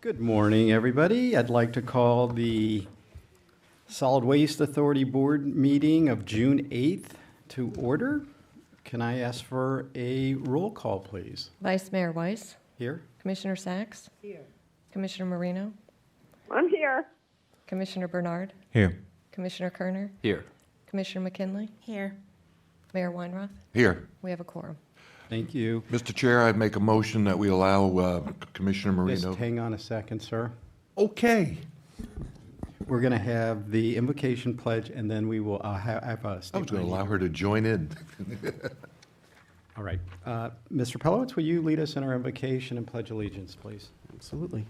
Good morning, everybody. I'd like to call the Solid Waste Authority Board meeting of June 8th to order. Can I ask for a roll call, please? Vice Mayor Weiss, Here? Commissioner Sacks. Here. Commissioner Marino, I'm here. Commissioner Bernard, Here. Commissioner Kerner, Here. Commissioner McKinley, Here. Mayor Weinroth. Here. We have a quorum. Thank you. Mr. Chair, I'd make a motion that we allow Commissioner Just Marino. hang on a second, sir. Okay. We're going to have the invocation pledge, and then we will have a I was going to statement. allow her to join in. All right. Mr. Pelowitz, will you lead us in our invocation and pledge allegiance, please? Absolutely.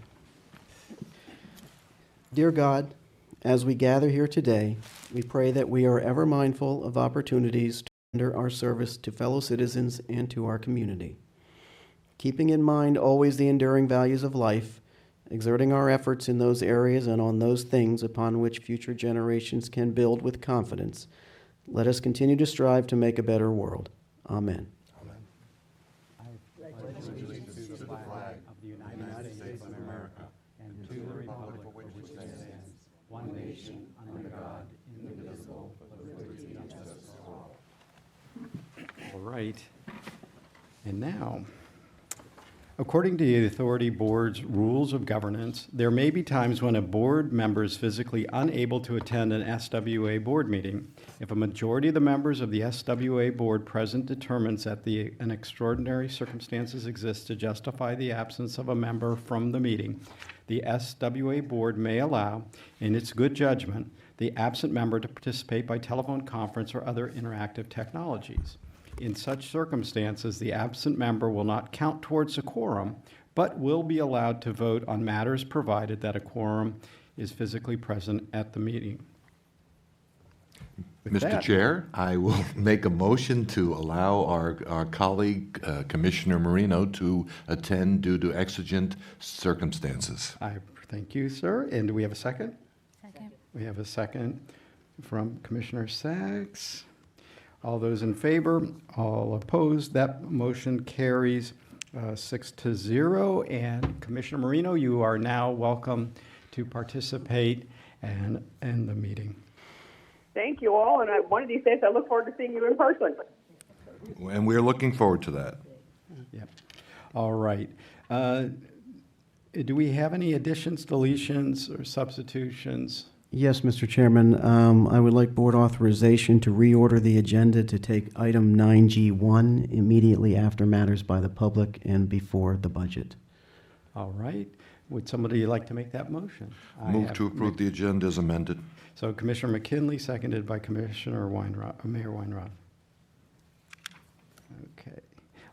Dear God, as we gather here today, we pray that we are ever mindful of opportunities to render our service to fellow citizens and to our community. Keeping in mind always the enduring values of life, exerting our efforts in those areas and on those things upon which future generations can build with confidence, let us continue to strive to make a better world. Amen. All right. And now, according to the Authority Board's rules of governance, there may be times when a board member is physically unable to attend an SWA board meeting. If a majority of the members of the SWA board present determines that an extraordinary circumstances exist to justify the absence of a member from the meeting, the SWA board may allow, in its good judgment, the absent member to participate by telephone conference or other interactive technologies. In such circumstances, the absent member will not count towards a quorum, but will be allowed to vote on matters provided that a quorum is physically present at the meeting. With Mr. that- Chair, I will make a motion to allow our colleague, Commissioner Marino, to attend due to exigent circumstances. I thank you, sir. And do we have a second? Second. We have a second from Commissioner Sacks. All those in favor, all opposed, that motion carries 6-0. And Commissioner Marino, you are now welcome to participate in the meeting. Thank you all, and one of these days I look forward to seeing you in person. And we're looking forward to that. Yep. All right. Do we have any additions, deletions, or substitutions? Yes, Mr. Chairman, I would like board authorization to reorder the agenda to take item 9G1 immediately after matters by the public and before the budget. All right. Would somebody like to make that motion? I Move have to approve the agenda as amended. So Commissioner McKinley, seconded by Commissioner Weinroth, Mayor Weinroth. Okay.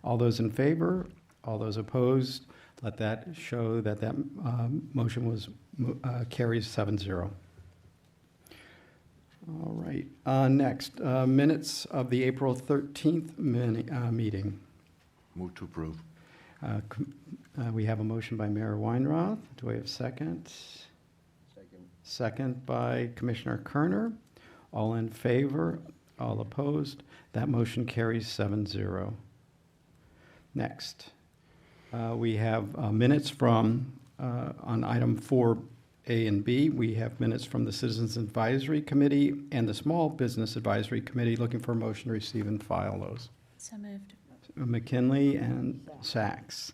All those in favor? All those opposed? Let that show that motion was carries 7-0. All right. Next, minutes of the April 13th meeting. Move to approve. We have a motion by Mayor Weinroth. Do I have a second? Second by Commissioner Kerner. All in favor? All opposed? That motion carries 7-0. Next, we have minutes from, on item 4A and B, we have minutes from the Citizens Advisory Committee and the Small Business Advisory Committee. Looking for a motion to receive and file those. So moved. McKinley and Sacks.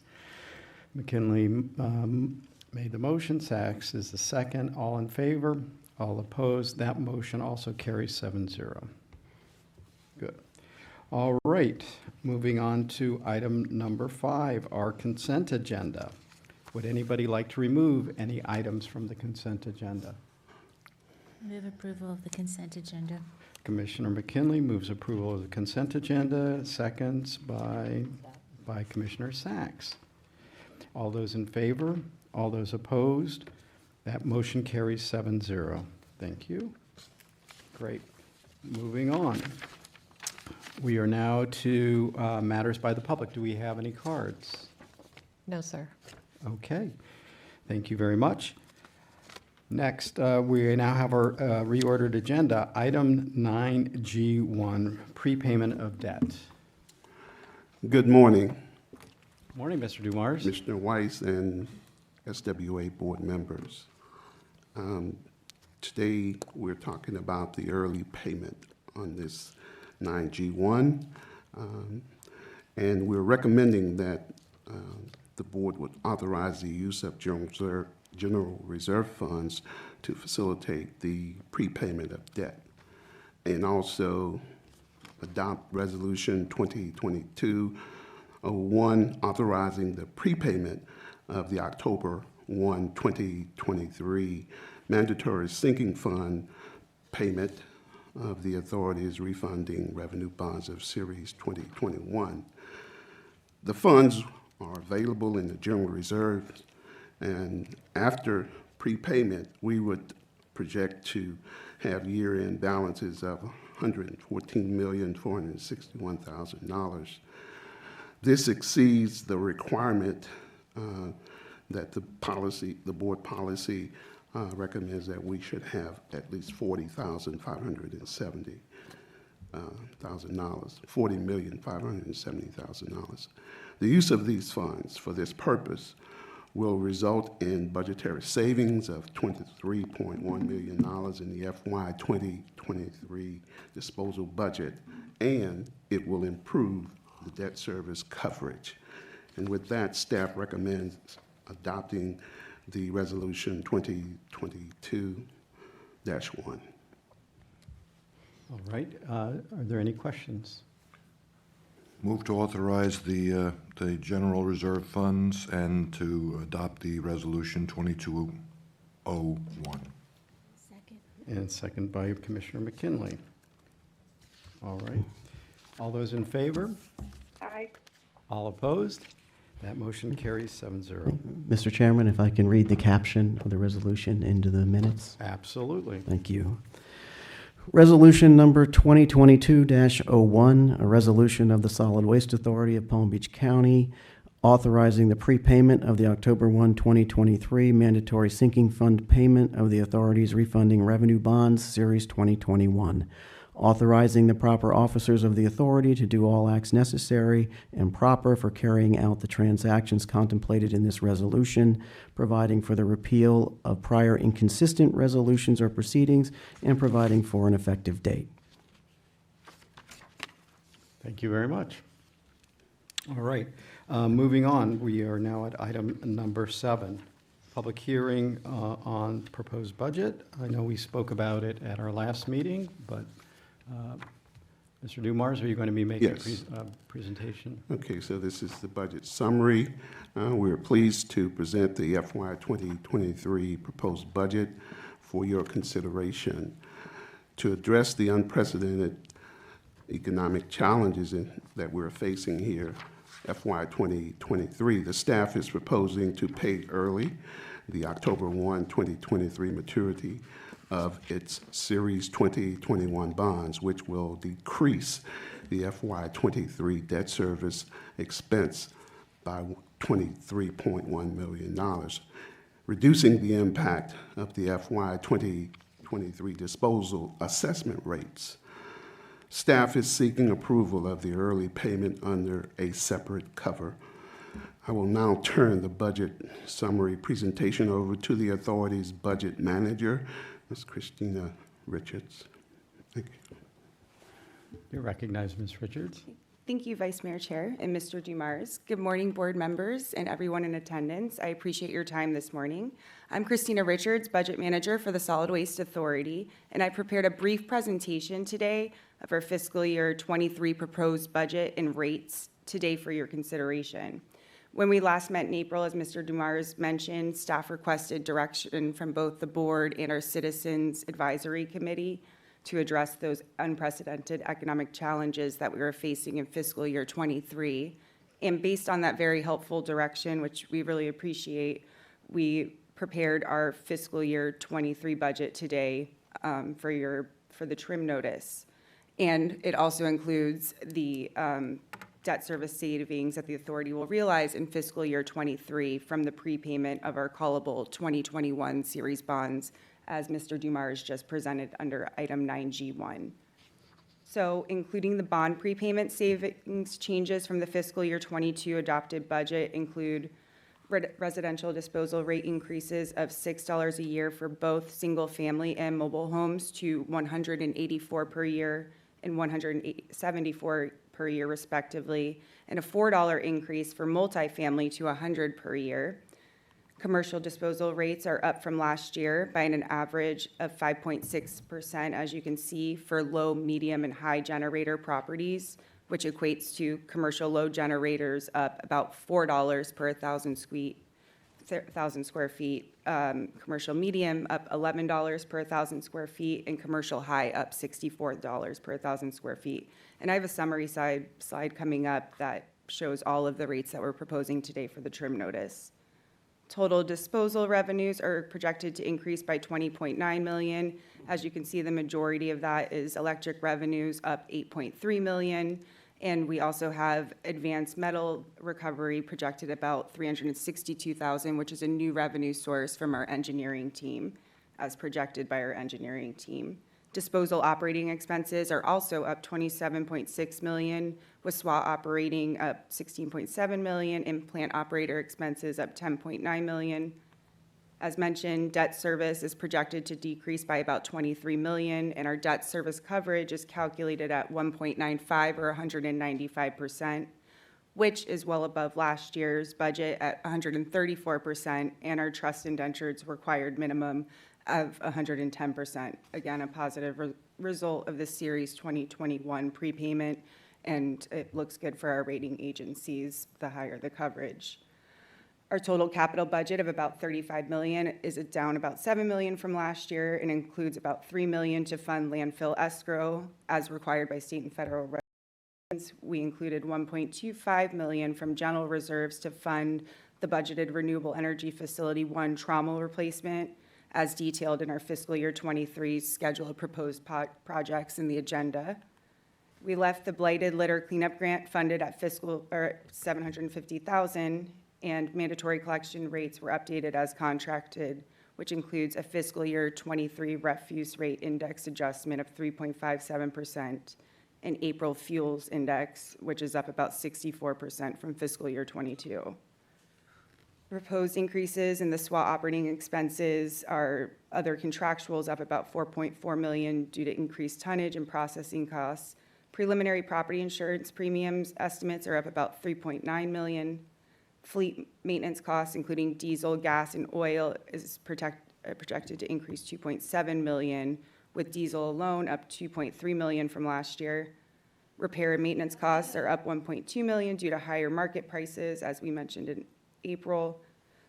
McKinley made the motion. Sacks is the second. All in favor? All opposed? That motion also carries 7-0. Good. All right. Moving on to item number 5, our consent agenda. Would anybody like to remove any items from the consent agenda? Move approval of the consent agenda. Commissioner McKinley moves approval of the consent agenda, seconds by Commissioner Sacks. All those in favor? All those opposed? That motion carries 7-0. Thank you. Great. Moving on. We are now to matters by the public. Do we have any cards? No, sir. Okay. Thank you very much. Next, we now have our reordered agenda. Item 9G1, prepayment of debt. Good morning, Morning, Mr. Dumars. Mr. Weiss and SWA board members. Today, we're talking about the early payment on this 9G1, and we're recommending that the board would authorize the use of general reserve funds to facilitate the prepayment of debt, and also adopt Resolution 2022-01, authorizing the prepayment of the October 1, 2023 mandatory sinking fund payment of the authorities refunding revenue bonds of Series 2021. The funds are available in the general reserve, and after prepayment, we would project to have year-end balances of $114,461,000. This exceeds the requirement that the board policy recommends that we should have at least $40,570,000, $40,570,000. The use of these funds for this purpose will result in budgetary savings of $23.1 million in the FY 2023 disposal budget, and it will improve the debt service coverage. And with that, staff recommends adopting the resolution 2022-1. All right, are there any questions? Move to authorize the general reserve funds and to adopt the resolution 2201. Second. And second by Commissioner McKinley. All right, all those in favor? Aye. All opposed? That motion carries 7-0. Mr. Chairman, if I can read the caption of the resolution into the minutes. Absolutely. Thank you. Resolution number 2022-01, a resolution of the Solid Waste Authority of Palm Beach County authorizing the prepayment of the October 1, 2023 mandatory sinking fund payment of the authority's refunding revenue bonds, Series 2021, authorizing the proper officers of the authority to do all acts necessary and proper for carrying out the transactions contemplated in this resolution, providing for the repeal of prior inconsistent resolutions or proceedings, and providing for an effective date. Thank you very much. All right, moving on, we are now at item number 7, public hearing on proposed budget. I know we spoke about it at our last meeting, but Mr. Dumars, are you going to be making Yes. a presentation? Okay, so this is the budget summary. We're pleased to present the FY 2023 proposed budget for your consideration. To address the unprecedented economic challenges that we're facing here, FY 2023, the staff is proposing to pay early the October 1, 2023 maturity of its Series 2021 bonds, which will decrease the FY 23 debt service expense by $23.1 million, reducing the impact of the FY 2023 disposal assessment rates. Staff is seeking approval of the early payment under a separate cover. I will now turn the budget summary presentation over to the authority's budget manager, Ms. Christina Richards. Thank you. You recognize Ms. Richards. Thank you, Vice Mayor Chair and Mr. Dumars. Good morning, board members and everyone in attendance. I appreciate your time this morning. I'm Christina Richards, Budget Manager for the Solid Waste Authority, and I prepared a brief presentation today of our fiscal year 23 proposed budget and rates today for your consideration. When we last met in April, as Mr. Dumars mentioned, staff requested direction from both the board and our Citizens Advisory Committee to address those unprecedented economic challenges that we were facing in fiscal year 23. And based on that very helpful direction, which we really appreciate, we prepared our fiscal year 23 budget today for the trim notice. And it also includes the debt service savings that the authority will realize in fiscal year 23 from the prepayment of our callable 2021 series bonds, as Mr. Dumars just presented under item 9G1. So including the bond prepayment savings changes from the fiscal year 22 adopted budget include residential disposal rate increases of $6 a year for both single-family and mobile homes to $184 per year and $174 per year respectively, and a $4 increase for multifamily to $100 per year. Commercial disposal rates are up from last year by an average of 5.6%, as you can see, for low, medium, and high generator properties, which equates to commercial load generators up about $4 per 1,000 square feet, commercial medium up $11 per 1,000 square feet, and commercial high up $64 per 1,000 square feet. And I have a summary slide coming up that shows all of the rates that we're proposing today for the trim notice. Total disposal revenues are projected to increase by $20.9 million. As you can see, the majority of that is electric revenues, up $8.3 million. And we also have advanced metal recovery projected about $362,000, which is a new revenue source from our engineering team, as projected by our engineering team. Disposal operating expenses are also up $27.6 million, with SWA operating up $16.7 million, and plant operator expenses up $10.9 million. As mentioned, debt service is projected to decrease by about $23 million, and our debt service coverage is calculated at 1.95 or 195%, which is well above last year's budget at 134%, and our trust indentures required minimum of 110%. Again, a positive result of the Series 2021 prepayment, and it looks good for our rating agencies, the higher the coverage. Our total capital budget of about $35 million is down about $7 million from last year and includes about $3 million to fund landfill escrow as required by state and federal regulations. We included $1.25 million from general reserves to fund the budgeted Renewable Energy Facility 1 trauma replacement, as detailed in our fiscal year 23 schedule of proposed projects in the agenda. We left the blighted litter cleanup grant funded at $750,000, and mandatory collection rates were updated as contracted, which includes a fiscal year 23 refuse rate index adjustment of 3.57%, and April fuels index, which is up about 64% from fiscal year 22. Proposed increases in the SWA operating expenses are other contractuals up about $4.4 million due to increased tonnage and processing costs. Preliminary property insurance premiums estimates are up about $3.9 million. Fleet maintenance costs, including diesel, gas, and oil, is projected to increase $2.7 million, with diesel alone up $2.3 million from last year. Repair and maintenance costs are up $1.2 million due to higher market prices, as we mentioned in April.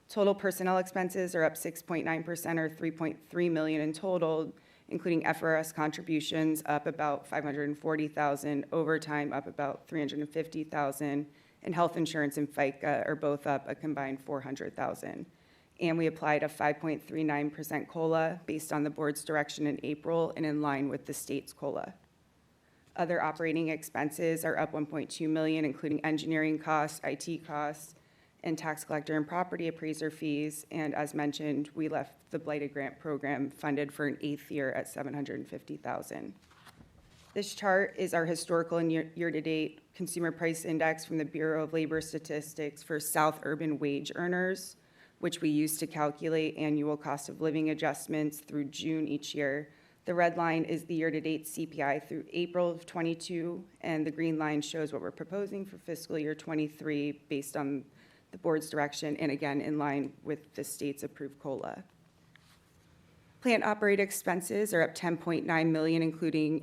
Total personnel expenses are up 6.9% or $3.3 million in total, including FRS contributions up about $540,000, overtime up about $350,000, and health insurance and FICA are both up a combined $400,000. And we applied a 5.39% COLA based on the board's direction in April and in line with the state's COLA. Other operating expenses are up $1.2 million, including engineering costs, IT costs, and tax collector and property appraiser fees. And as mentioned, we left the blighted grant program funded for an 8th year at $750,000. This chart is our historical and year-to-date consumer price index from the Bureau of Labor Statistics for South Urban wage earners, which we use to calculate annual cost of living adjustments through June each year. The red line is the year-to-date CPI through April of 22, and the green line shows what we're proposing for fiscal year 23 based on the board's direction, and again, in line with the state's approved COLA. Plant operating expenses are up $10.9 million, including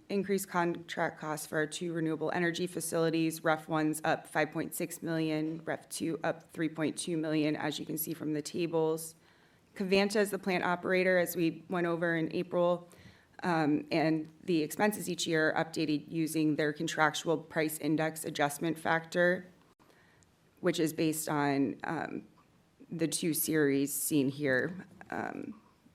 increased contract costs for our 2 renewable energy facilities. REF 1's up $5.6 million, REF 2 up $3.2 million, as you can see from the tables. Covanta is the plant operator, as we went over in April, and the expenses each year are updated using their contractual price index adjustment factor, which is based on the 2 series seen here,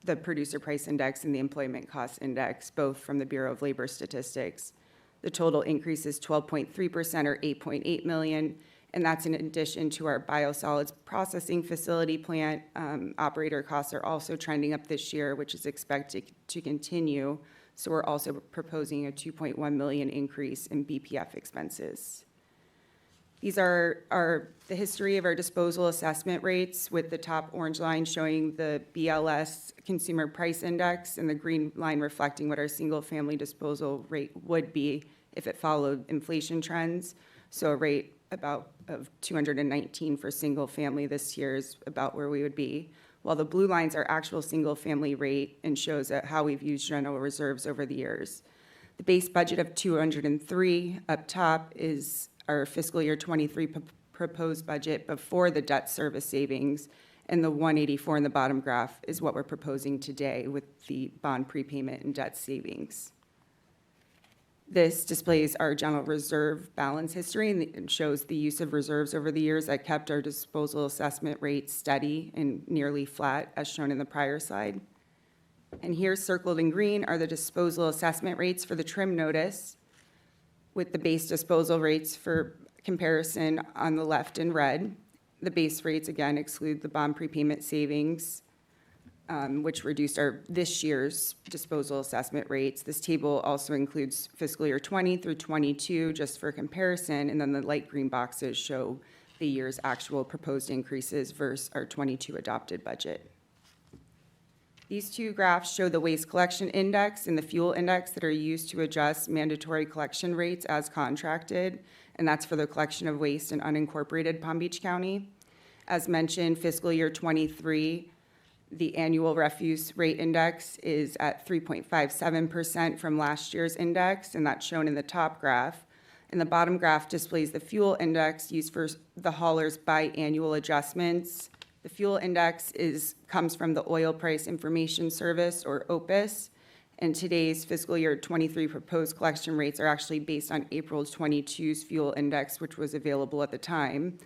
the producer price index and the employment cost index, both from the Bureau of Labor Statistics. The total increase is 12.3% or $8.8 million, and that's in addition to our biosolids processing facility plant. Operator costs are also trending up this year, which is expected to continue. So we're also proposing a $2.1 million increase in BPF expenses. These are the history of our disposal assessment rates, with the top orange line showing the BLS Consumer Price Index and the green line reflecting what our single-family disposal rate would be if it followed inflation trends. So a rate of 219 for single-family this year is about where we would be, while the blue lines are actual single-family rate and shows how we've used general reserves over the years. The base budget of 203 up top is our fiscal year 23 proposed budget before the debt service savings, and the 184 in the bottom graph is what we're proposing today with the bond prepayment and debt savings. This displays our general reserve balance history and shows the use of reserves over the years that kept our disposal assessment rate steady and nearly flat, as shown in the prior slide. And here, circled in green, are the disposal assessment rates for the trim notice, with the base disposal rates for comparison on the left in red. The base rates, again, exclude the bond prepayment savings, which reduced this year's disposal assessment rates. This table also includes fiscal year 20 through 22, just for comparison, and then the light green boxes show the year's actual proposed increases versus our 22 adopted budget. These two graphs show the waste collection index and the fuel index that are used to adjust mandatory collection rates as contracted, and that's for the collection of waste in unincorporated Palm Beach County. As mentioned, fiscal year 23, the annual refuse rate index is at 3.57% from last year's index, and that's shown in the top graph. And the bottom graph displays the fuel index used for the haulers' biannual adjustments. The fuel index comes from the Oil Price Information Service, or OPIS, and today's fiscal year 23 proposed collection rates are actually based on April 22's fuel index, which was available at the time.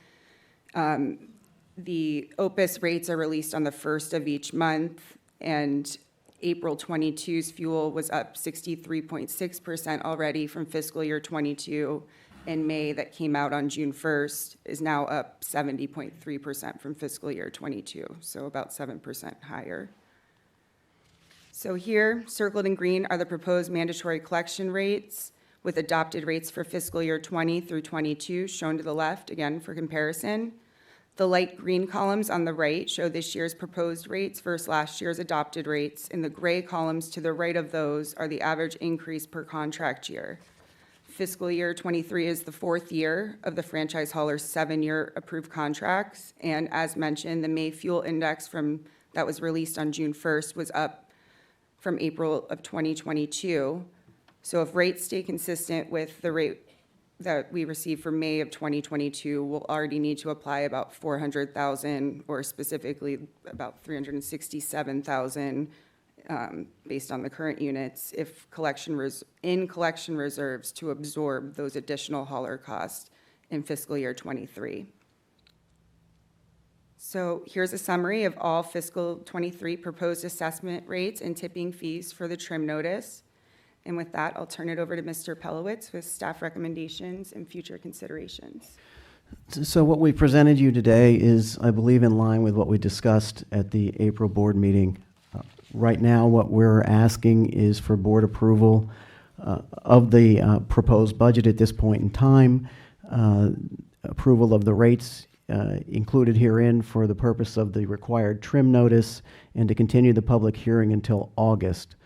The OPIS rates are released on the first of each month, and April 22's fuel was up 63.6% already from fiscal year 22. In May, that came out on June 1st, is now up 70.3% from fiscal year 22, so about 7% higher. So here, circled in green, are the proposed mandatory collection rates with adopted rates for fiscal year 20 through 22, shown to the left, again, for comparison. The light green columns on the right show this year's proposed rates versus last year's adopted rates, and the gray columns to the right of those are the average increase per contract year. Fiscal year 23 is the fourth year of the franchise hauler's 7-year approved contracts, and as mentioned, the May fuel index that was released on June 1st was up from April of 2022. So if rates stay consistent with the rate that we received for May of 2022, we'll already need to apply about $400,000, or specifically about $367,000, based on the current units, if collection reserves to absorb those additional hauler costs in fiscal year 23. So here's a summary of all fiscal 23 proposed assessment rates and tipping fees for the trim notice. And with that, I'll turn it over to Mr. Pelowitz with staff recommendations and future considerations. So what we presented you today is, I believe, in line with what we discussed at the April board meeting. Right now, what we're asking is for board approval of the proposed budget at this point in time, approval of the rates included herein for the purpose of the required trim notice, and to continue the public hearing until August.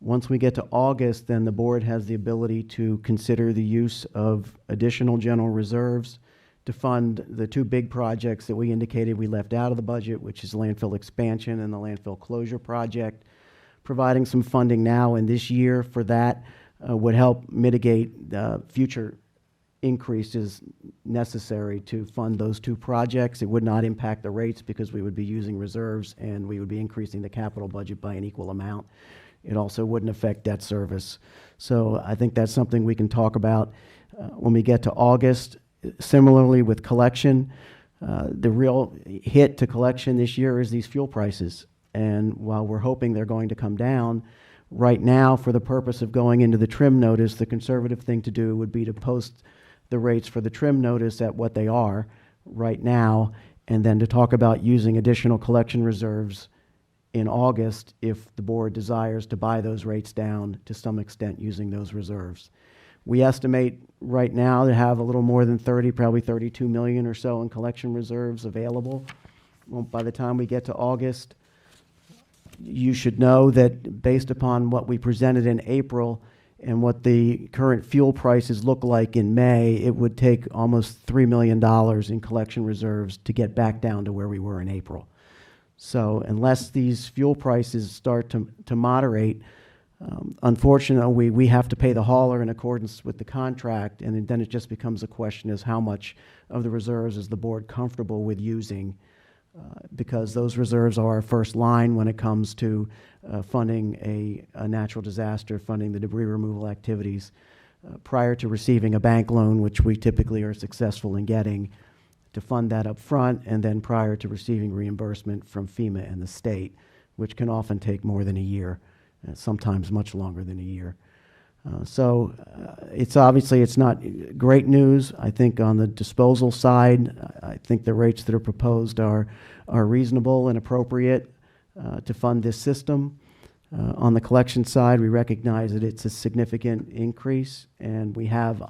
Once we get to August, then the board has the ability to consider the use of additional general reserves to fund the two big projects that we indicated we left out of the budget, which is landfill expansion and the landfill closure project. Providing some funding now and this year for that would help mitigate future increases necessary to fund those two projects. It would not impact the rates because we would be using reserves and we would be increasing the capital budget by an equal amount. It also wouldn't affect debt service. So I think that's something we can talk about when we get to August. Similarly with collection, the real hit to collection this year is these fuel prices. And while we're hoping they're going to come down, right now, for the purpose of going into the trim notice, the conservative thing to do would be to post the rates for the trim notice at what they are right now, and then to talk about using additional collection reserves in August if the board desires to buy those rates down to some extent using those reserves. We estimate right now to have a little more than 30, probably 32 million or so in collection reserves available. Well, by the time we get to August, you should know that based upon what we presented in April and what the current fuel prices look like in May, it would take almost $3 million in collection reserves to get back down to where we were in April. So unless these fuel prices start to moderate, unfortunately, we have to pay the hauler in accordance with the contract, and then it just becomes a question as how much of the reserves is the board comfortable with using, because those reserves are our first line when it comes to funding a natural disaster, funding the debris removal activities, prior to receiving a bank loan, which we typically are successful in getting, to fund that up front, and then prior to receiving reimbursement from FEMA and the state, which can often take more than a year, sometimes much longer than a year. So it's obviously, it's not great news. I think on the disposal side, I think the rates that are proposed are reasonable and appropriate to fund this system. On the collection side, we recognize that it's a significant increase, and we have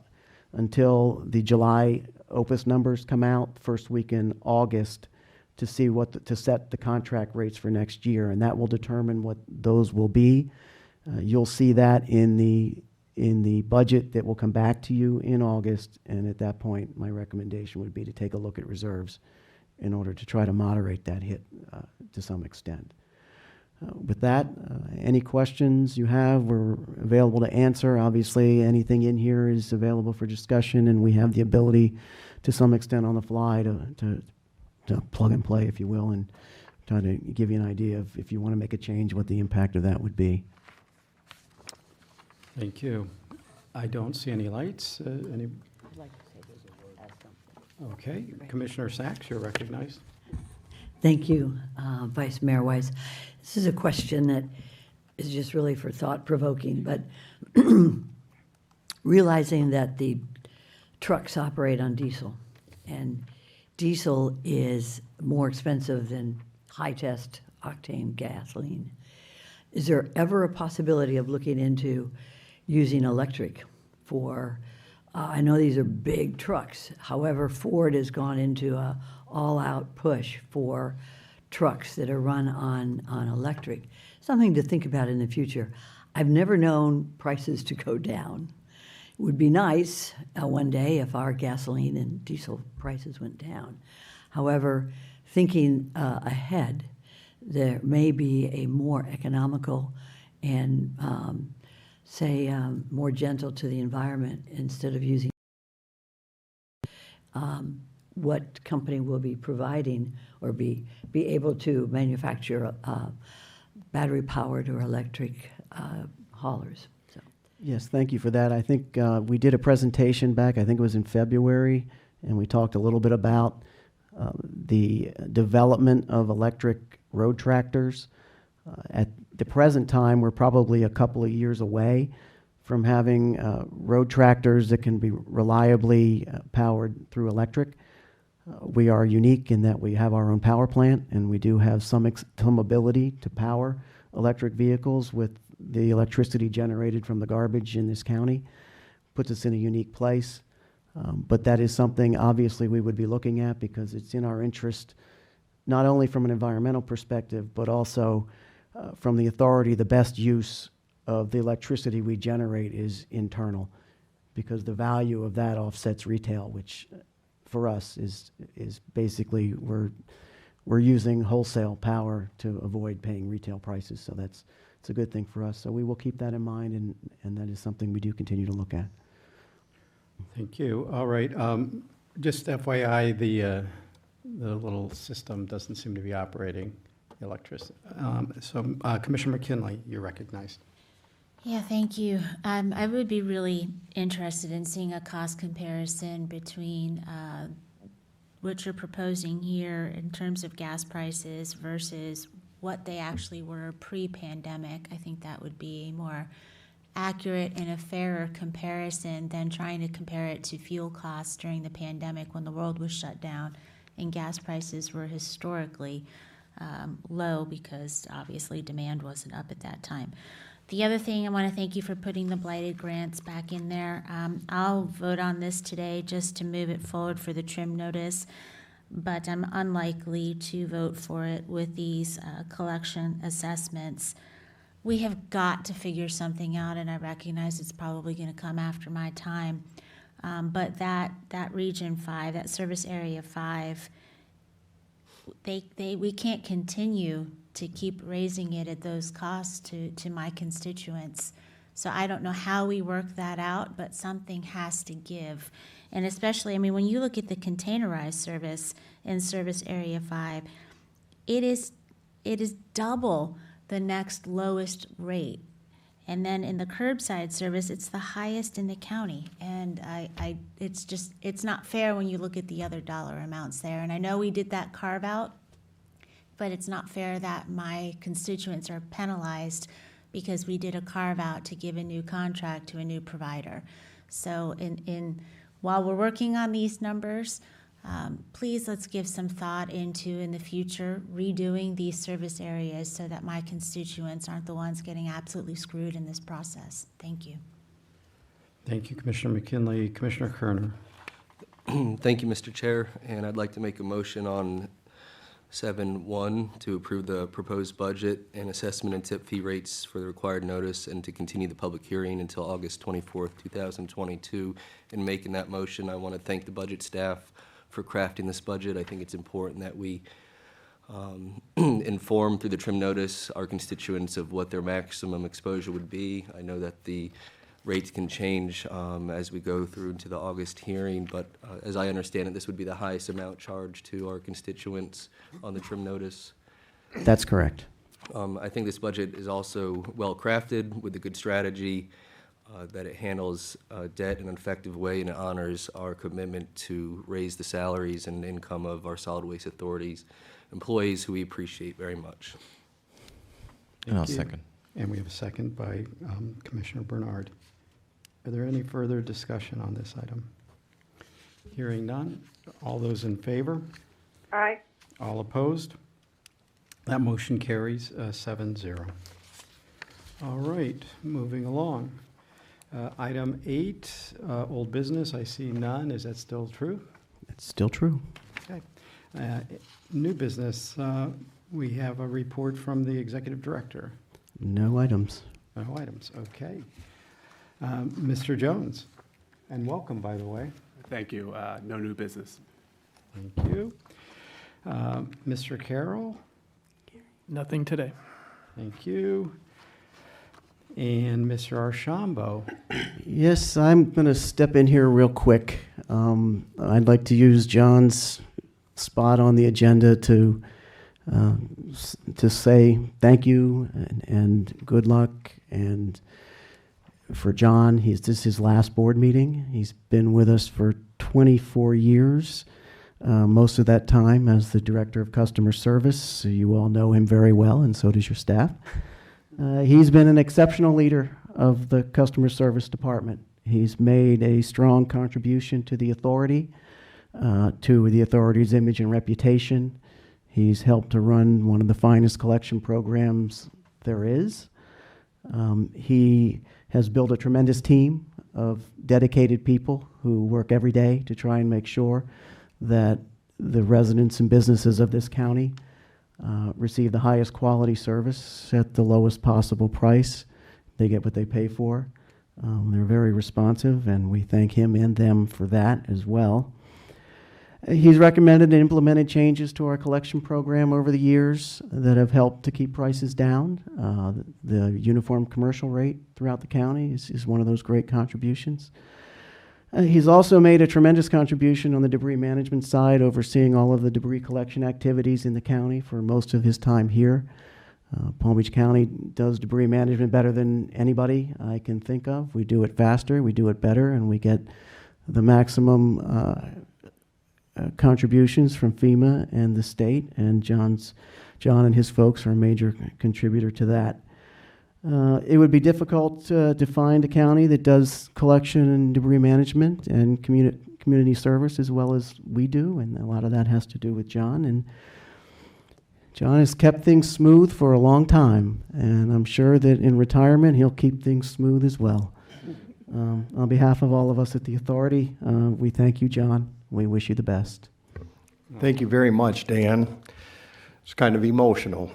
until the July OPUS numbers come out, first week in August, to see to set the contract rates for next year, and that will determine what those will be. You'll see that in the budget that will come back to you in August, and at that point, my recommendation would be to take a look at reserves in order to try to moderate that hit to some extent. With that, any questions you have, we're available to answer. Obviously, anything in here is available for discussion, and we have the ability to some extent on the fly to plug and play, if you will, and try to give you an idea of if you want to make a change, what the impact of that would be. Thank you. I don't see any lights. Any? Okay, Commissioner Sachs, you're recognized. Thank you, Vice Mayor Weiss. This is a question that is just really for thought-provoking, but realizing that the trucks operate on diesel, and diesel is more expensive than high-test octane gasoline, is there ever a possibility of looking into using electric for, I know these are big trucks, however, Ford has gone into a all-out push for trucks that are run on electric. Something to think about in the future. I've never known prices to go down. It would be nice one day if our gasoline and diesel prices went down. However, thinking ahead, there may be a more economical and, more gentle to the environment instead of using what company will be providing or be able to manufacture battery-powered or electric haulers. So. Yes, thank you for that. I think we did a presentation back, I think it was in February, and we talked a little bit about the development of electric road tractors. At the present time, we're probably a couple of years away from having road tractors that can be reliably powered through electric. We are unique in that we have our own power plant, and we do have some ability to power electric vehicles with the electricity generated from the garbage in this county. Puts us in a unique place. But that is something, obviously, we would be looking at because it's in our interest, not only from an environmental perspective, but also from the authority. The best use of the electricity we generate is internal, because the value of that offsets retail, which for us is basically we're using wholesale power to avoid paying retail prices. So it's a good thing for us. So we will keep that in mind, and that is something we do continue to look at. Thank you. All right. Just FYI, the little system doesn't seem to be operating electricity. Commissioner McKinley, you're recognized. Yeah, thank you. I would be really interested in seeing a cost comparison between what you're proposing here in terms of gas prices versus what they actually were pre-pandemic. I think that would be more accurate and a fairer comparison than trying to compare it to fuel costs during the pandemic when the world was shut down and gas prices were historically low because obviously demand wasn't up at that time. The other thing, I want to thank you for putting the blighted grants back in there. I'll vote on this today just to move it forward for the trim notice, but I'm unlikely to vote for it with these collection assessments. We have got to figure something out, and I recognize it's probably going to come after my time. But that Region 5, that Service Area 5, we can't continue to keep raising it at those costs to my constituents. So I don't know how we work that out, but something has to give. And especially, I mean, when you look at the containerized service in Service Area 5, it is double the next lowest rate. And then in the curbside service, it's the highest in the county. And it's not fair when you look at the other dollar amounts there. And I know we did that carve out, but it's not fair that my constituents are penalized because we did a carve out to give a new contract to a new provider. So while we're working on these numbers, please let's give some thought into, in the future, redoing these service areas so that my constituents aren't the ones getting absolutely screwed in this process. Thank you. Thank you, Commissioner McKinley. Commissioner Kerner. Thank you, Mr. Chair, and I'd like to make a motion on 7.1 to approve the proposed budget and assessment and tip fee rates for the required notice and to continue the public hearing until August 24th, 2022. In making that motion, I want to thank the budget staff for crafting this budget. I think it's important that we inform through the trim notice our constituents of what their maximum exposure would be. I know that the rates can change as we go through into the August hearing, but as I understand it, this would be the highest amount charged to our constituents on the trim notice. That's correct. I think this budget is also well-crafted with a good strategy, that it handles debt in an effective way, and it honors our commitment to raise the salaries and income of our solid waste authorities employees, who we appreciate very much. And I'll Thank you. second. And we have a second by Commissioner Bernard. Are there any further discussion on this item? Hearing none. All those in favor? Aye. All opposed? That motion carries 7-0. All right, moving along. Item 8, old business, I see none. Is that still true? It's still true. Okay. New business, we have a report from the executive director. No items. No items, okay. Mr. Jones, and welcome, by the way. Thank you. No new business. Thank you. Mr. Carroll, Nothing today. thank you. And Mr. Archambault. Yes, I'm going to step in here real quick. I'd like to use John's spot on the agenda to say thank you and good luck. And for John, this is his last board meeting. He's been with us for 24 years, most of that time as the Director of Customer Service. So you all know him very well, and so does your staff. He's been an exceptional leader of the customer service department. He's made a strong contribution to the authority's image and reputation. He's helped to run one of the finest collection programs there is. He has built a tremendous team of dedicated people who work every day to try and make sure that the residents and businesses of this county receive the highest quality service at the lowest possible price. They get what they pay for. They're very responsive, and we thank him and them for that as well. He's recommended and implemented changes to our collection program over the years that have helped to keep prices down. The uniform commercial rate throughout the county is one of those great contributions. He's also made a tremendous contribution on the debris management side, overseeing all of the debris collection activities in the county for most of his time here. Palm Beach County does debris management better than anybody I can think of. We do it faster, we do it better, and we get the maximum contributions from FEMA and the state, and John and his folks are a major contributor to that. It would be difficult to find a county that does collection and debris management and community service as well as we do, and a lot of that has to do with John. And John has kept things smooth for a long time, and I'm sure that in retirement, he'll keep things smooth as well. On behalf of all of us at the authority, we thank you, John. We wish you the best. Thank you very much, Dan. It's kind of emotional.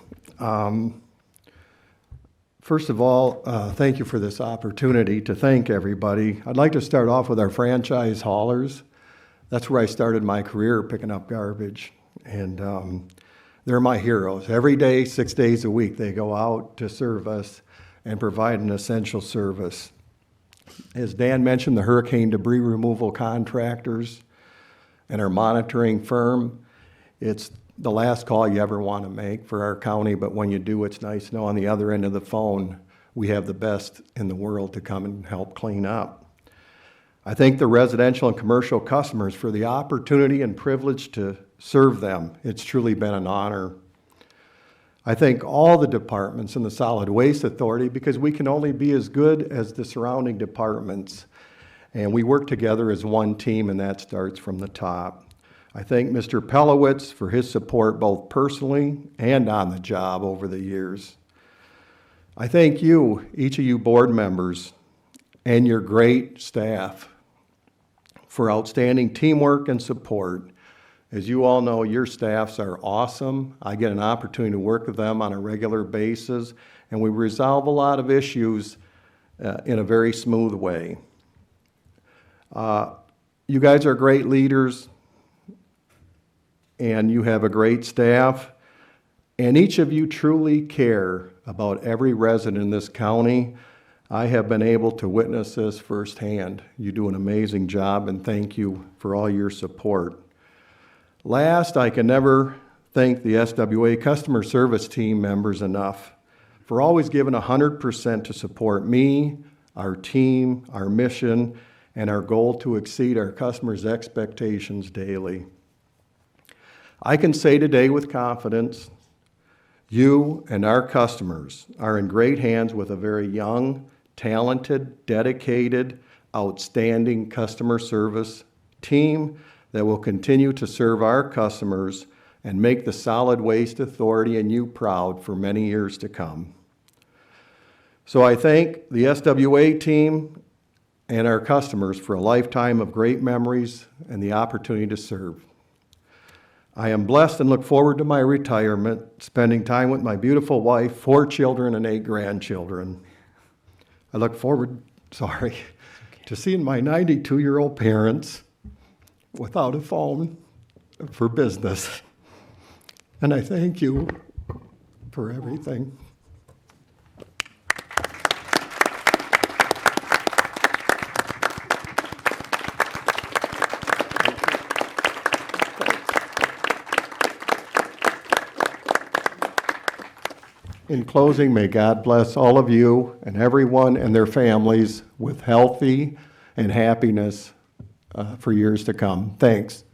First of all, thank you for this opportunity to thank everybody. I'd like to start off with our franchise haulers. That's where I started my career, picking up garbage. And they're my heroes. Every day, 6 days a week, they go out to serve us and provide an essential service. As Dan mentioned, the hurricane debris removal contractors and our monitoring firm, it's the last call you ever want to make for our county, but when you do, it's nice to know on the other end of the phone, we have the best in the world to come and help clean up. I thank the residential and commercial customers for the opportunity and privilege to serve them. It's truly been an honor. I thank all the departments in the Solid Waste Authority because we can only be as good as the surrounding departments. And we work together as one team, and that starts from the top. I thank Mr. Pelowitz for his support both personally and on the job over the years. I thank you, each of you board members, and your great staff for outstanding teamwork and support. As you all know, your staffs are awesome. I get an opportunity to work with them on a regular basis, and we resolve a lot of issues in a very smooth way. You guys are great leaders, and you have a great staff, and each of you truly care about every resident in this county. I have been able to witness this firsthand. You do an amazing job, and thank you for all your support. Last, I can never thank the SWA customer service team members enough for always giving 100% to support me, our team, our mission, and our goal to exceed our customers' expectations daily. I can say today with confidence, you and our customers are in great hands with a very young, talented, dedicated, outstanding customer service team that will continue to serve our customers and make the Solid Waste Authority and you proud for many years to come. So I thank the SWA team and our customers for a lifetime of great memories and the opportunity to serve. I am blessed and look forward to my retirement, spending time with my beautiful wife, 4 children, and 8 grandchildren. I look forward, to seeing my 92-year-old parents without a phone for business. And I thank you for everything. In closing, may God bless all of you and everyone and their families with healthy and happiness for years to come. Thanks.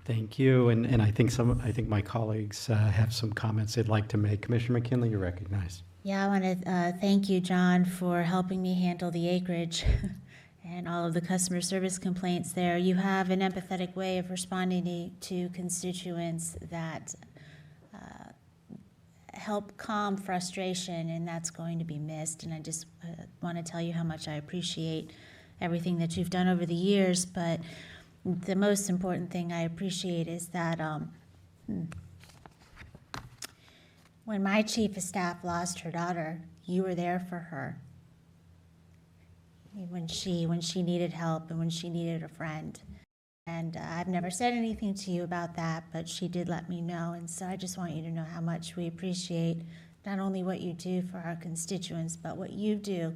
Thank you, and I think my colleagues have some comments they'd like to make. Commissioner McKinley, you're recognized. Yeah, I want to thank you, John, for helping me handle the acreage and all of the customer service complaints there. You have an empathetic way of responding to constituents that help calm frustration, and that's going to be missed. And I just want to tell you how much I appreciate everything that you've done over the years, but the most important thing I appreciate is that when my chief of staff lost her daughter, you were there for her when she needed help and when she needed a friend. And I've never said anything to you about that, but she did let me know. And so I just want you to know how much we appreciate not only what you do for our constituents, but what you do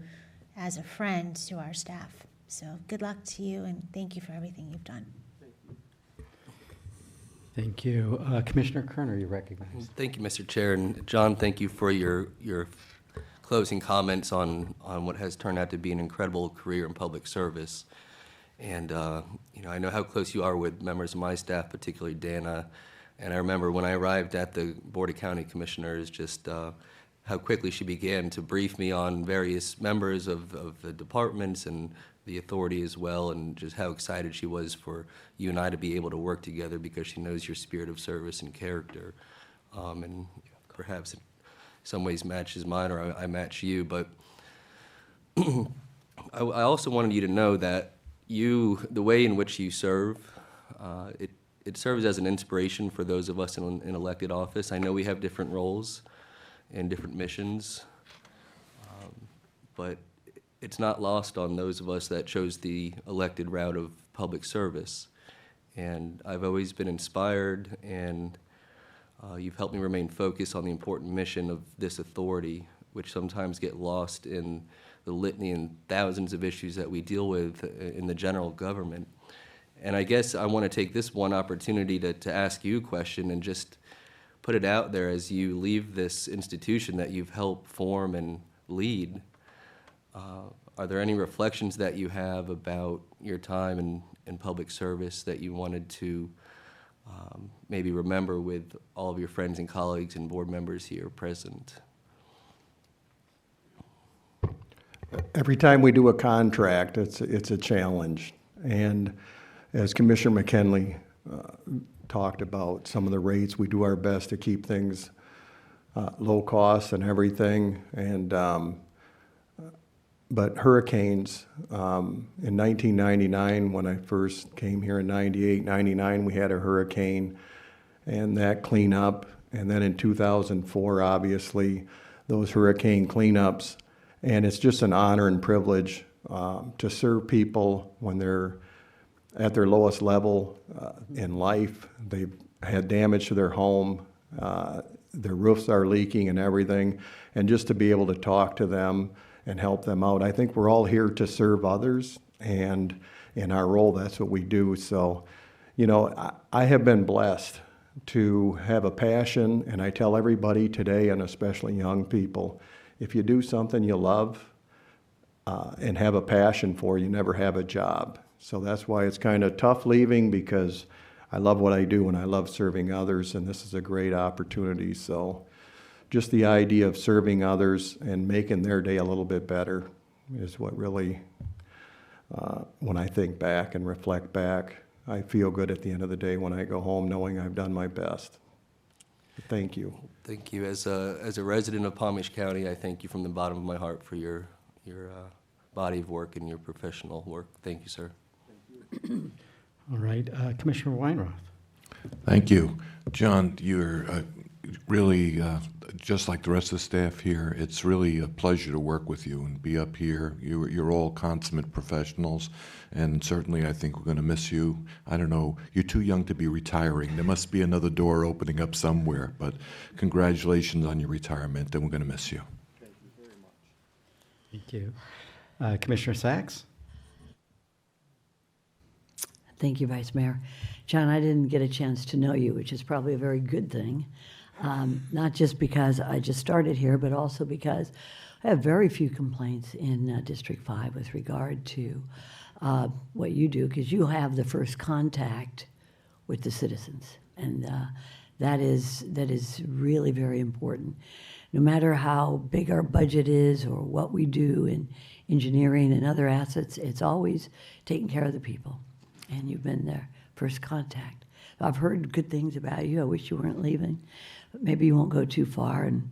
as a friend to our staff. So good luck to you, and thank you for everything you've done. Thank you. Commissioner Kerner, you're recognized. Thank you, Mr. Chair. And John, thank you for your closing comments on what has turned out to be an incredible career in public service. And, I know how close you are with members of my staff, particularly Dana. And I remember when I arrived at the Board of County Commissioners, just how quickly she began to brief me on various members of the departments and the authority as well, and just how excited she was for you and I to be able to work together because she knows your spirit of service and character. And perhaps in some ways matches mine, or I match you, but I also wanted you to know that the way in which you serve, it serves as an inspiration for those of us in elected office. I know we have different roles and different missions, but it's not lost on those of us that chose the elected route of public service. And I've always been inspired, and you've helped me remain focused on the important mission of this authority, which sometimes get lost in the litany and thousands of issues that we deal with in the general government. And I guess I want to take this one opportunity to ask you a question and just put it out there as you leave this institution that you've helped form and lead. Are there any reflections that you have about your time in public service that you wanted to maybe remember with all of your friends and colleagues and board members here present? Every time we do a contract, it's a challenge. And as Commissioner McKinley talked about some of the rates, we do our best to keep things low cost and everything. And but hurricanes, in 1999, when I first came here in 98, 99, we had a hurricane and that cleanup. And then in 2004, obviously, those hurricane cleanups. And it's just an honor and privilege to serve people when they're at their lowest level in life. They've had damage to their home, their roofs are leaking and everything, and just to be able to talk to them and help them out. I think we're all here to serve others, and in our role, that's what we do. So, you know, I have been blessed to have a passion, and I tell everybody today, and especially young people, if you do something you love and have a passion for, you never have a job. So that's why it's kind of tough leaving, because I love what I do and I love serving others, and this is a great opportunity. So just the idea of serving others and making their day a little bit better is what really, when I think back and reflect back, I feel good at the end of the day when I go home knowing I've done my best. Thank you. Thank you. As a resident of Palm Beach County, I thank you from the bottom of my heart for your body of work and your professional work. Thank you, sir. All right, Commissioner Weinroth. Thank you. John, you're really, just like the rest of the staff here, it's really a pleasure to work with you and be up here. You're all consummate professionals, and certainly I think we're going to miss you. I don't know, you're too young to be retiring. There must be another door opening up somewhere, but congratulations on your retirement, and we're going to miss you. Thank you very much. Thank you. Commissioner Sachs? Thank you, Vice Mayor. John, I didn't get a chance to know you, which is probably a very good thing. Not just because I just started here, but also because I have very few complaints in District 5 with regard to what you do, because you have the first contact with the citizens. And that is really very important. No matter how big our budget is or what we do in engineering and other assets, it's always taking care of the people. And you've been their first contact. I've heard good things about you. I wish you weren't leaving, but maybe you won't go too far. And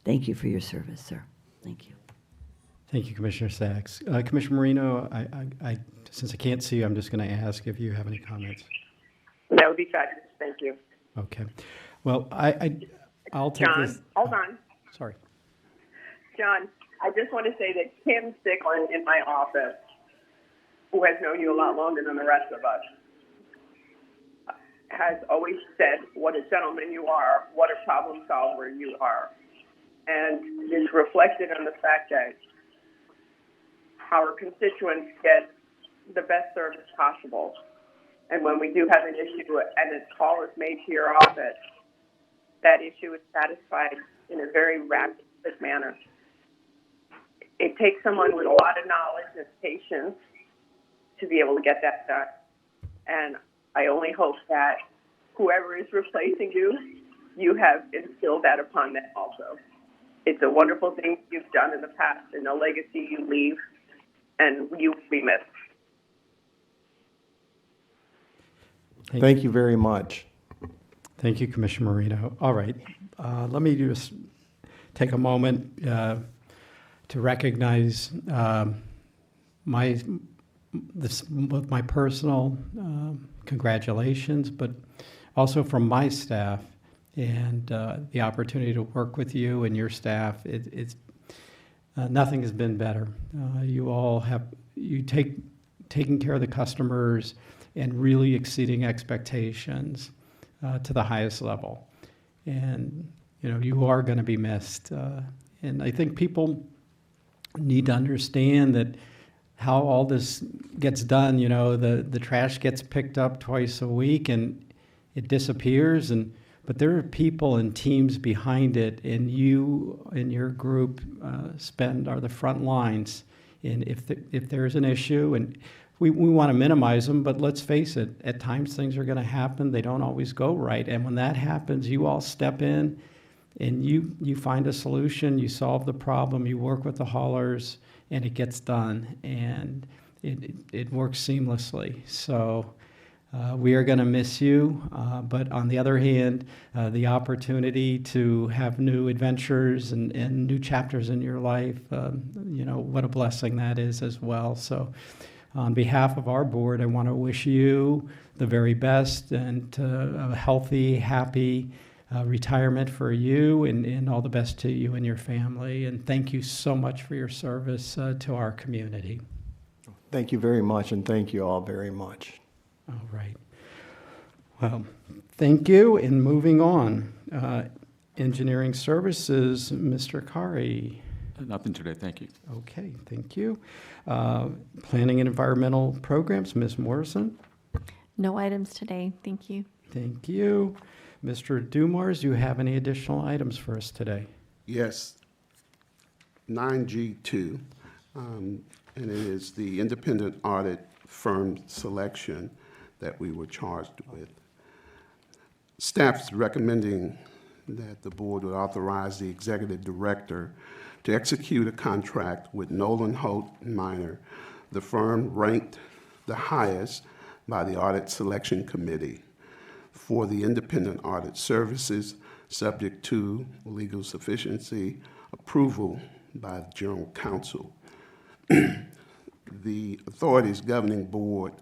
thank you for your service, sir. Thank you. Thank you, Commissioner Sachs. Commissioner Marino, since I can't see you, I'm just going to ask if you have any comments. That would be fabulous. Thank you. Okay. Well, I'll take John, this. hold on. Sorry. John, I just want to say that Kim Stickland in my office, who has known you a lot longer than the rest of us, has always said what a gentleman you are, what a problem solver you are. And it is reflected on the fact that our constituents get the best service possible. And when we do have an issue and a call is made to your office, that issue is satisfied in a very rapid manner. It takes someone with a lot of knowledge and patience to be able to get that done. And I only hope that whoever is replacing you, you have instilled that upon them also. It's a wonderful thing you've done in the past and a legacy you leave, and you will be missed. Thank you very much. Thank you, Commissioner Marino. All right. let me just take a moment to recognize both my personal congratulations, but also from my staff and the opportunity to work with you and your staff. It's nothing has been better. You all have taking care of the customers and really exceeding expectations to the highest level. And you are going to be missed. And I think people need to understand that how all this gets done. The trash gets picked up twice a week and it disappears, but there are people and teams behind it, and you and your group are the front lines. And if there's an issue, and we want to minimize them, but let's face it, at times things are going to happen. They don't always go right. And when that happens, you all step in and you find a solution, you solve the problem, you work with the haulers, and it gets done. And it works seamlessly. So we are going to miss you. But on the other hand, the opportunity to have new adventures and new chapters in your life, what a blessing that is as well. So on behalf of our board, I want to wish you the very best and a healthy, happy retirement for you, and all the best to you and your family. And thank you so much for your service to our community. Thank you very much, and thank you all very much. All right. Well, thank you. And moving on, Engineering Services, Mr. Kari. Nothing today, thank you. Okay, thank you. Planning and Environmental Programs, Ms. Morrison. No items today, thank you. Thank you. Mr. Dumars, do you have any additional items for us today? Yes, 9G2, and it is the independent audit firm selection that we were charged with. Staff's recommending that the board would authorize the executive director to execute a contract with Nolan Holt Minor, the firm ranked the highest by the Audit Selection Committee, for the independent audit services, subject to legal sufficiency approval by the General Counsel. The authority's governing board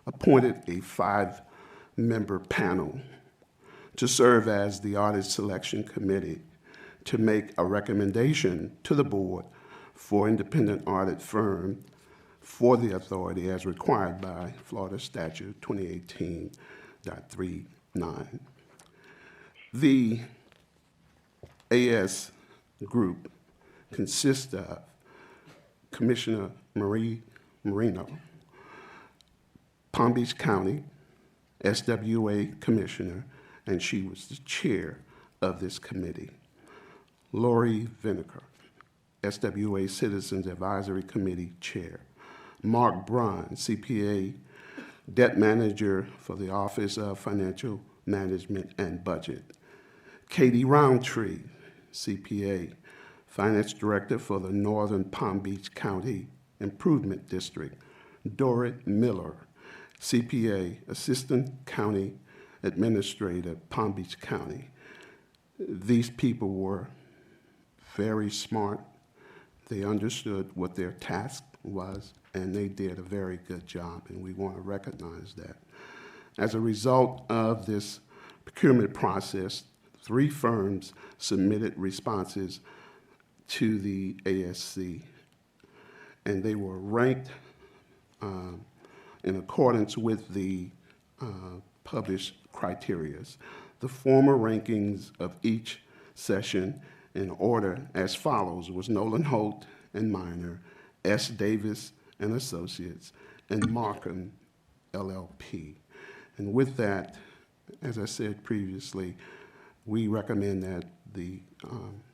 appointed a 5-member panel to serve as the Audit Selection Committee to make a recommendation to the board for independent audit firm for the authority as required by Florida Statute 2018.39. The AS group consists of Commissioner Marie Marino, Palm Beach County SWA Commissioner, and she was the chair of this committee. Lori Vinegar, SWA Citizens Advisory Committee Chair. Mark Braun, CPA, Debt Manager for the Office of Financial Management and Budget. Katie Roundtree, CPA, Finance Director for the Northern Palm Beach County Improvement District. Dorrit Miller, CPA, Assistant County Administrator, Palm Beach County. These people were very smart. They understood what their task was, and they did a very good job, and we want to recognize that. As a result of this procurement process, 3 firms submitted responses to the ASC, and they were ranked in accordance with the published criteria. The former rankings of each session in order as follows was Nolan Holt and Minor, S. Davis and Associates, and Markham LLP. And with that, as I said previously, we recommend that the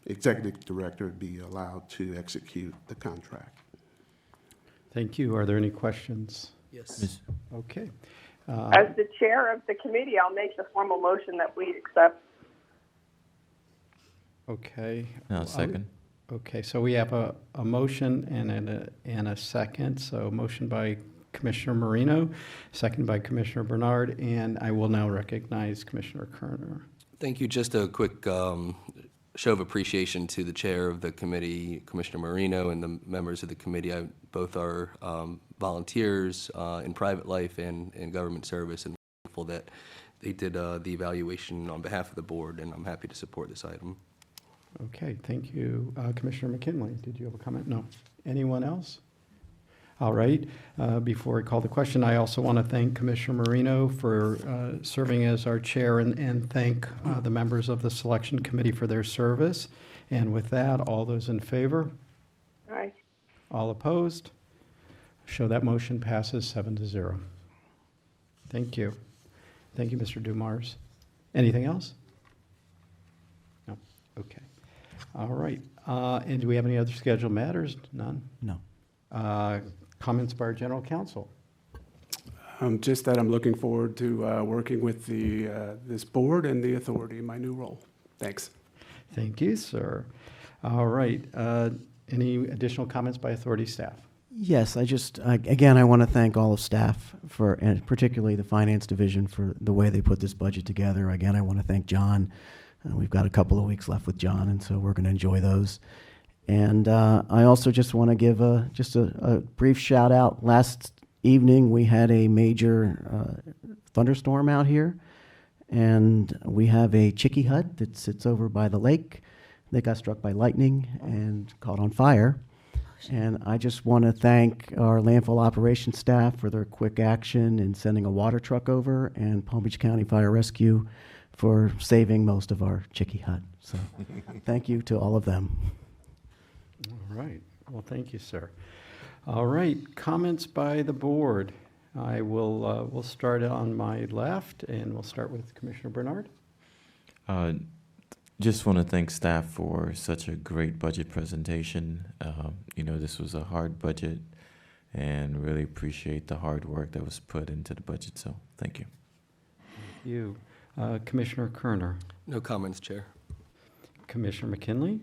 executive director be allowed to execute the contract. Thank you. Are there any questions? Yes. Okay. As the chair of the committee, I'll make the formal motion that we accept. Okay. Second. Okay, so we have a motion and a second. So motion by Commissioner Marino, second by Commissioner Bernard, and I will now recognize Commissioner Kerner. Thank you. Just a quick show of appreciation to the chair of the committee, Commissioner Marino, and the members of the committee. Both are volunteers in private life and in government service, and thankful that they did the evaluation on behalf of the board, and I'm happy to support this item. Okay, thank you. Commissioner McKinley, did you have a comment? No. Anyone else? All right. Before I call the question, I also want to thank Commissioner Marino for serving as our chair and thank the members of the selection committee for their service. And with that, all those in favor? Aye. All opposed? Show that motion passes 7-0. Thank you. Thank you, Mr. Dumars. Anything else? No. Okay. All right. And do we have any other scheduled matters? None? No. Comments by our general counsel? Just that I'm looking forward to working with this board and the authority in my new role. Thanks. Thank you, sir. All right. Any additional comments by authority staff? Yes, again, I want to thank all of staff and particularly the finance division for the way they put this budget together. Again, I want to thank John. We've got a couple of weeks left with John, and so we're going to enjoy those. And I also just want to give a brief shout out. Last evening, we had a major thunderstorm out here, and we have a chickee hut that sits over by the lake that got struck by lightning and caught on fire. And I just want to thank our landfill operations staff for their quick action in sending a water truck over, and Palm Beach County Fire Rescue for saving most of our chickee hut. So thank you to all of them. All right. Well, thank you, sir. All right. Comments by the board. I will we'll start on my left, and we'll start with Commissioner Bernard. Just want to thank staff for such a great budget presentation. This was a hard budget, and really appreciate the hard work that was put into the budget. So thank you. Thank you. Commissioner Kerner. No comments, Chair. Commissioner McKinley.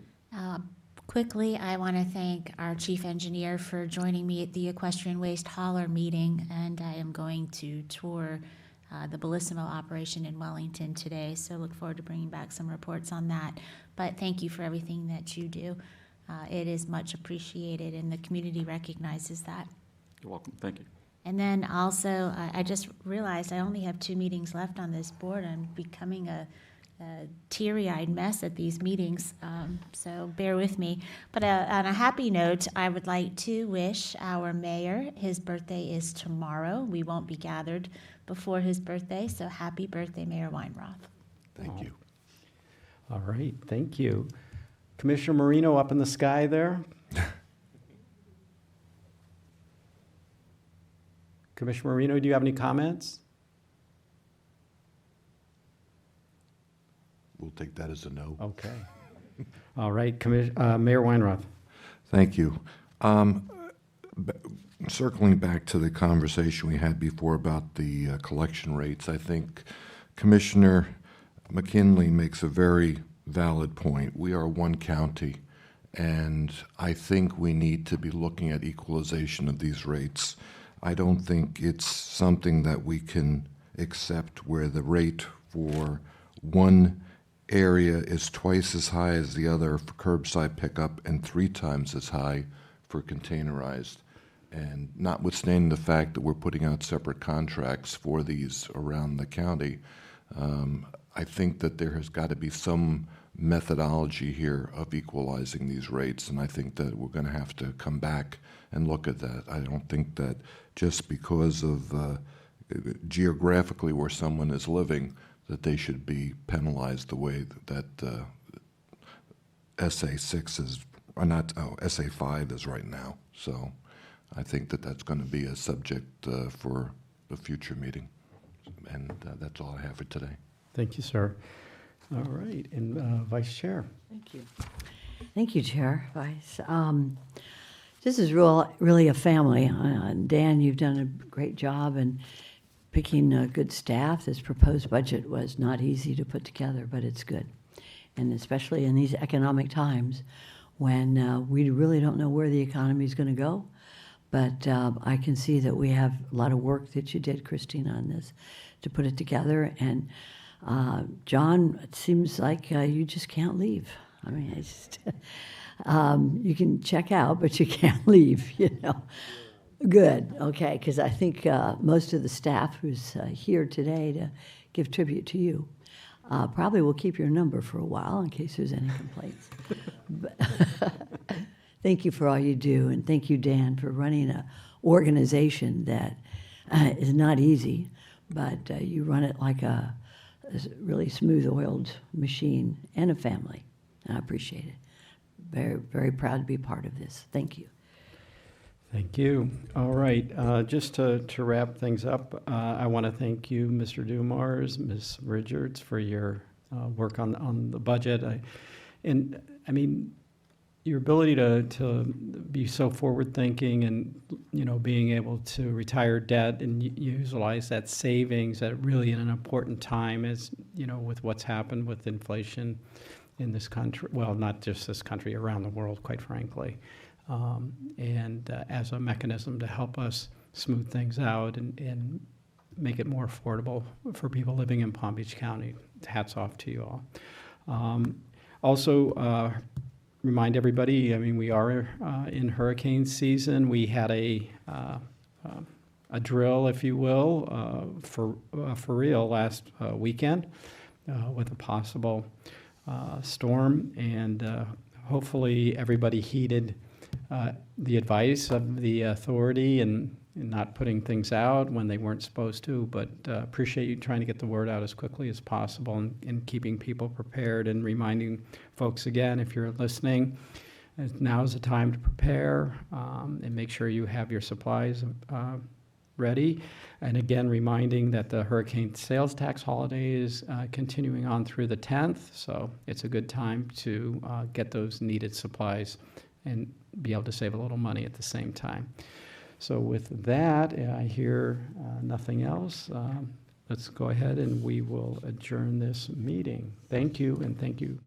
Quickly, I want to thank our chief engineer for joining me at the Equestrian Waste Hauler meeting, and I am going to tour the Bellissimo operation in Wellington today, so look forward to bringing back some reports on that. But thank you for everything that you do. It is much appreciated, and the community recognizes that. You're welcome. Thank you. And then also, I just realized I only have 2 meetings left on this board. I'm becoming a teary-eyed mess at these meetings, so bear with me. But on a happy note, I would like to wish our mayor, his birthday is tomorrow. We won't be gathered before his birthday, so happy birthday, Mayor Weinroth. Thank you. All right. Thank you. Commissioner Marino up in the sky there. Commissioner Marino, do you have any comments? We'll take that as a no. Okay. All right. Mayor Weinroth. Thank you. Circling back to the conversation we had before about the collection rates, I think Commissioner McKinley makes a very valid point. We are one county, and I think we need to be looking at equalization of these rates. I don't think it's something that we can accept where the rate for one area is twice as high as the other for curbside pickup and 3 times as high for containerized. And notwithstanding the fact that we're putting out separate contracts for these around the county, I think that there has got to be some methodology here of equalizing these rates, and I think that we're going to have to come back and look at that. I don't think that just because of geographically where someone is living, that they should be penalized the way that SA6 is, or not, SA5 is right now. So I think that that's going to be a subject for a future meeting. And that's all I have for today. Thank you, sir. All right. And Vice Chair. Thank you. Thank you, Chair, Vice. This is really a family. Dan, you've done a great job in picking good staff. This proposed budget was not easy to put together, but it's good. And especially in these economic times when we really don't know where the economy is going to go. But I can see that we have a lot of work that you did, Christina, on this to put it together. And John, it seems like you just can't leave. I mean, it's just, you can check out, but you can't leave, you know. Good, okay, because I think most of the staff who's here today to give tribute to you probably will keep your number for a while in case there's any complaints. But thank you for all you do, and thank you, Dan, for running an organization that is not easy, but you run it like a really smooth-oiled machine and a family. And I appreciate it. Very, very proud to be part of this. Thank you. Thank you. All right, just to wrap things up, I want to thank you, Mr. Dumars, Ms. Richards, for your work on the budget. I mean, your ability to be so forward-thinking and, you know, being able to retire debt and utilize that savings at really in an important time, as, you know, with what's happened with inflation in this country, well, not just this country, around the world, quite frankly. As a mechanism to help us smooth things out and make it more affordable for people living in Palm Beach County. Hats off to you all. Also, remind everybody, I mean, we are in hurricane season. We had a drill, if you will, for real last weekend with a possible storm, and hopefully everybody heeded the advice of the authority and not putting things out when they weren't supposed to, but appreciate you trying to get the word out as quickly as possible and keeping people prepared, and reminding folks again, if you're listening, now is the time to prepare and make sure you have your supplies ready. And again, reminding that the hurricane sales tax holiday is continuing on through the 10th, so it's a good time to get those needed supplies and be able to save a little money at the same time. So with that, I hear nothing else. Let's go ahead and we will adjourn this meeting. Thank you, and thank you.